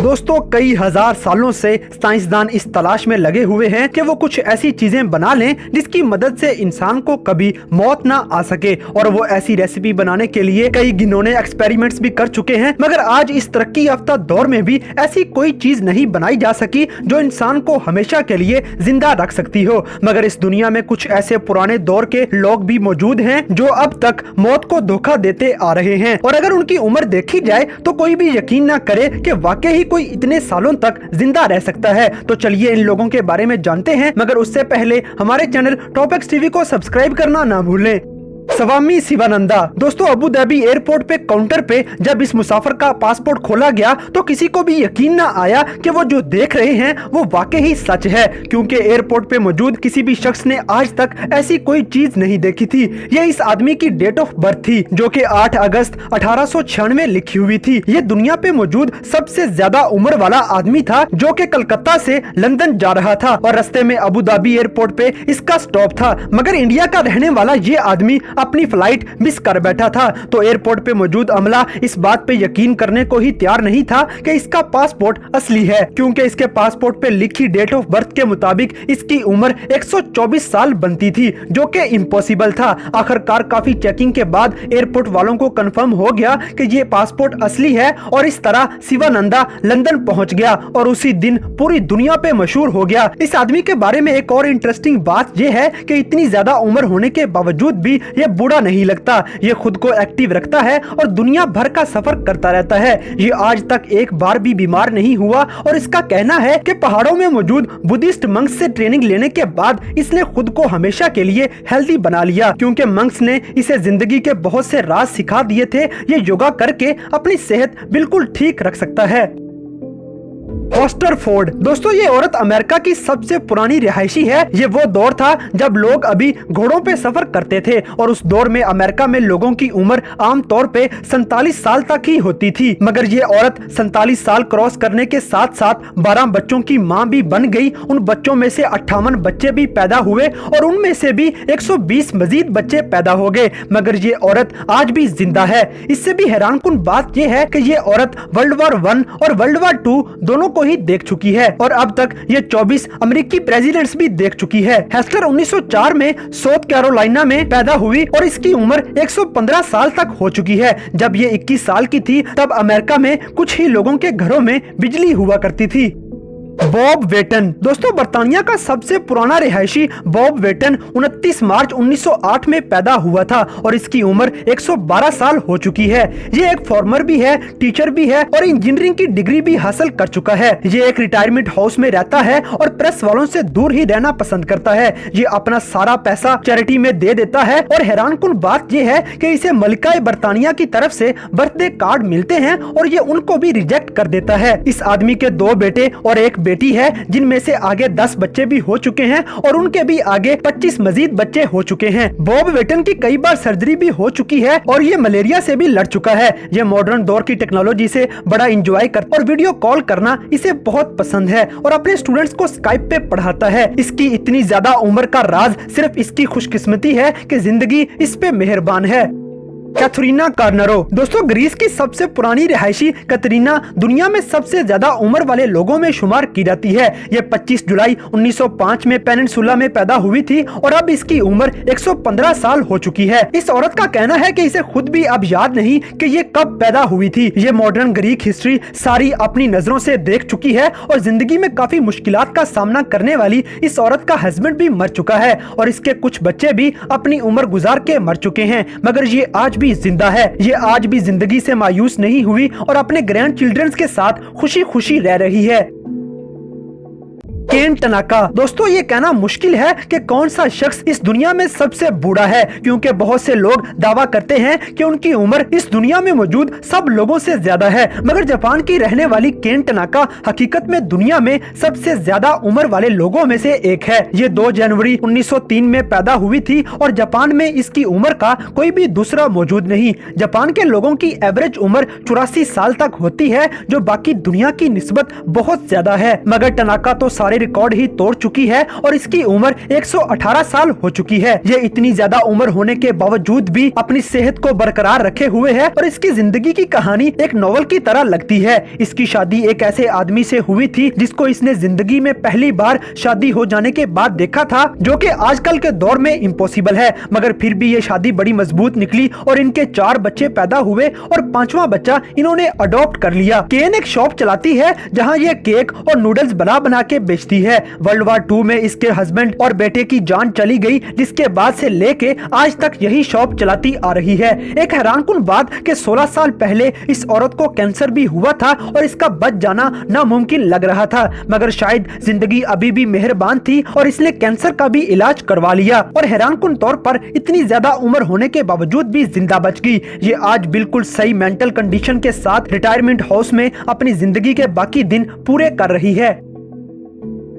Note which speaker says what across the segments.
Speaker 1: दोस्तों कई हजार सालों से साइंसदान इस तलाश में लगे हुए हैं कि वो कुछ ऐसी चीजें बना लें जिसकी मदद से इंसान को कभी मौत ना आ सके, और वो ऐसी रेसिपी बनाने के लिए कई घिनौने एक्सपेरिमेंट्स भी कर चुके हैं। मगर आज इस तरक्की याफ्ता दौर में भी ऐसी कोई चीज नहीं बनाई जा सकी जो इंसान को हमेशा के लिए जिंदा रख सकती हो। मगर इस दुनिया में कुछ ऐसे पुराने दौर के लोग भी मौजूद हैं जो अब तक मौत को धोखा देते आ रहे हैं, और अगर उनकी उम्र देखी जाए तो कोई भी यकीन ना करे कि वाकई ही कोई इतने सालों तक जिंदा रह सकता है। तो चलिए इन लोगों के बारे में जानते हैं, मगर उससे पहले हमारे चैनल टॉपिक्स टीवी को सब्सक्राइब करना ना भूलें। स्वामी शिवानंदा। दोस्तों अबू धाबी एयरपोर्ट पे काउंटर पे जब इस मुसाफिर का पासपोर्ट खोला गया तो किसी को भी यकीन ना आया कि वो जो देख रहे हैं वो वाकई ही सच है, क्योंकि एयरपोर्ट पे मौजूद किसी भी शख्स ने आज तक ऐसी कोई चीज नहीं देखी थी। ये इस आदमी की डेट ऑफ बर्थ थी जो कि 8 अगस्त 1896 लिखी हुई थी। ये दुनिया पे मौजूद सबसे ज्यादा उम्र वाला आदमी था जो कि कलकत्ता से लंदन जा रहा था और रास्ते में अबू धाबी एयरपोर्ट पे इसका स्टॉप था। मगर इंडिया का रहने वाला ये आदमी अपनी फ्लाइट मिस कर बैठा था, तो एयरपोर्ट पे मौजूद अमला इस बात पे यकीन करने को ही तैयार नहीं था कि इसका पासपोर्ट असली है, क्योंकि इसके पासपोर्ट पे लिखी डेट ऑफ बर्थ के मुताबिक इसकी उम्र 124 साल बनती थी, जो कि इम्पॉसिबल था। आखिरकार काफी चेकिंग के बाद एयरपोर्ट वालों को कंफर्म हो गया कि ये पासपोर्ट असली है, और इस तरह शिवानंदा लंदन पहुंच गया और उसी दिन पूरी दुनिया पे मशहूर हो गया। इस आदमी के बारे में एक और इंटरेस्टिंग बात यह है कि इतनी ज्यादा उम्र होने के बावजूद भी ये बुरा नहीं लगता। ये खुद को एक्टिव रखता है और दुनिया भर का सफर करता रहता है। ये आज तक एक बार भी बीमार नहीं हुआ, और इसका कहना है कि पहाड़ों में मौजूद बुद्धिस्ट मंक्स से ट्रेनिंग लेने के बाद इसने खुद को हमेशा के लिए हेल्दी बना लिया, क्योंकि मंक्स ने इसे जिंदगी के बहुत से राज सिखा दिए थे। ये योगा करके अपनी सेहत बिल्कुल ठीक रख सकता है। हॉस्टरफोर्ड। दोस्तों ये औरत अमेरिका की सबसे पुरानी रिहायशी है। ये वो दौर था जब लोग अभी घोड़ों पे सफर करते थे, और उस दौर में अमेरिका में लोगों की उम्र आमतौर पे 47 साल तक ही होती थी। मगर ये औरत 47 साल क्रॉस करने के साथ साथ 12 बच्चों की मां भी बन गई। उन बच्चों में से 58 बच्चे भी पैदा हुए और उनमें से भी 120 मजीद बच्चे पैदा हो गए। मगर ये औरत आज भी जिंदा है। इससे भी हैरानकुन बात यह है कि ये औरत वर्ल्ड वॉर 1 और वर्ल्ड वॉर 2 दोनों को ही देख चुकी है, और अब तक ये 24 अमेरिकी प्रेसिडेंट्स भी देख चुकी है। हेस्टर 1904 में साउथ कैरोलिना में पैदा हुई और इसकी उम्र 115 साल तक हो चुकी है। जब ये 21 साल की थी तब अमेरिका में कुछ ही लोगों के घरों में बिजली हुआ करती थी। बॉब वेटन। दोस्तों बर्तानिया का सबसे पुराना रिहायशी बॉब वेटन 29 मार्च 1908 में पैदा हुआ था, और इसकी उम्र 112 साल हो चुकी है। ये एक फार्मर भी है, टीचर भी है और इंजीनियरिंग की डिग्री भी हासिल कर चुका है। ये एक रिटायरमेंट हाउस में रहता है और प्रेस वालों से दूर ही रहना पसंद करता है। ये अपना सारा पैसा चैरिटी में दे देता है, और हैरानकुन बात यह है कि इसे मलिका बर्तानिया की तरफ से बर्थडे कार्ड मिलते हैं और ये उनको भी रिजेक्ट कर देता है। इस आदमी के 2 बेटे और एक बेटी है, जिनमें से आगे 10 बच्चे भी हो चुके हैं और उनके भी आगे 25 मजीद बच्चे हो चुके हैं। बॉब वेटन की कई बार सर्जरी भी हो चुकी है और ये मलेरिया से भी लड़ चुका है। ये मॉडर्न दौर की टेक्नोलॉजी से बड़ा एंजॉय करता और वीडियो कॉल करना इसे बहुत पसंद है, और अपने स्टूडेंट्स को स्काइप पे पढ़ाता है। इसकी इतनी ज्यादा उम्र का राज सिर्फ इसकी खुशकिस्मती है कि जिंदगी इस पे मेहरबान है। कैथरीना कार्नरो। दोस्तों ग्रीस की सबसे पुरानी रिहायशी कैथरीना दुनिया में सबसे ज्यादा उम्र वाले लोगों में शुमार की जाती है। ये 25 जुलाई 1905 में पेनिनसुला में पैदा हुई थी और अब इसकी उम्र 115 साल हो चुकी है। इस औरत का कहना है कि इसे खुद भी अब याद नहीं कि ये कब पैदा हुई थी। ये मॉडर्न ग्रीक हिस्ट्री सारी अपनी नजरों से देख चुकी है, और जिंदगी में काफी मुश्किलात का सामना करने वाली इस औरत का हस्बैंड भी मर चुका है, और इसके कुछ बच्चे भी अपनी उम्र गुजार के मर चुके हैं। मगर ये आज जिंदा है। ये आज भी जिंदगी से मायूस नहीं हुई और अपने ग्रैंड चिल्ड्रंस के साथ खुशी खुशी रह रही है। केन टनाका। दोस्तों ये कहना मुश्किल है कि कौन सा शख्स इस दुनिया में सबसे बूढ़ा है, क्योंकि बहुत से लोग दावा करते हैं कि उनकी उम्र इस दुनिया में मौजूद सब लोगों से ज्यादा है। मगर जापान की रहने वाली केन टनाका हकीकत में दुनिया में सबसे ज्यादा उम्र वाले लोगों में से एक है। ये 2 जनवरी 1903 में पैदा हुई थी और जापान में इसकी उम्र का कोई भी दूसरा मौजूद नहीं। जापान के लोगों की एवरेज उम्र 84 साल तक होती है, जो बाकी दुनिया की निस्बत बहुत ज्यादा है। मगर टनाका तो सारे सारे रिकॉर्ड ही तोड़ चुकी है और इसकी उम्र 118 साल हो चुकी है। ये इतनी ज्यादा उम्र होने के बावजूद भी अपनी सेहत को बरकरार रखे हुए है और इसकी जिंदगी की कहानी एक नॉवल की तरह लगती है। इसकी शादी एक ऐसे आदमी से हुई थी जिसको इसने जिंदगी में पहली बार शादी हो जाने के बाद देखा था, जो कि आजकल के दौर में इम्पॉसिबल है, मगर फिर भी ये शादी बड़ी मजबूत निकली और इनके 4 बच्चे पैदा हुए और 5वां बच्चा इन्होंने अडॉप्ट कर लिया। केन एक शॉप चलाती है जहां ये केक और नूडल्स बना बना के बेचती है। वर्ल्ड वार 2 में इसके हस्बैंड और बेटे की जान चली गई, जिसके बाद से लेके आज तक यही शॉप चलाती आ रही है। एक हैरानकुन बात कि 16 साल पहले इस औरत को कैंसर भी हुआ था और इसका बच जाना नामुमकिन लग रहा था, मगर शायद जिंदगी अभी भी मेहरबान थी और इसने कैंसर का भी इलाज करवा लिया और हैरानकुन तौर पर इतनी ज्यादा उम्र होने के बावजूद भी जिंदा बच गई। ये आज बिल्कुल सही मेंटल कंडीशन के साथ रिटायरमेंट हाउस में अपनी जिंदगी के बाकी दिन पूरे कर रही है।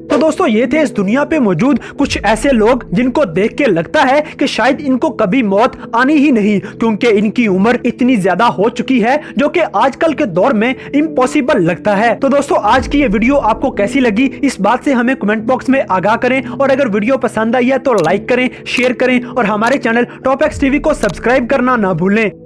Speaker 1: तो दोस्तों, ये थे इस दुनिया पे मौजूद कुछ ऐसे लोग जिनको देख के लगता है कि शायद इनको कभी मौत आनी ही नहीं, क्योंकि इनकी उम्र इतनी ज्यादा हो चुकी है जो कि आजकल के दौर में इम्पॉसिबल लगता है। तो दोस्तों, आज की ये वीडियो आपको कैसी लगी इस बात से हमें कमेंट बॉक्स में आगाह करें और अगर वीडियो पसंद आई है तो लाइक करें, शेयर करें और हमारे चैनल टॉप एक्स टीवी को सब्सक्राइब करना ना भूलें।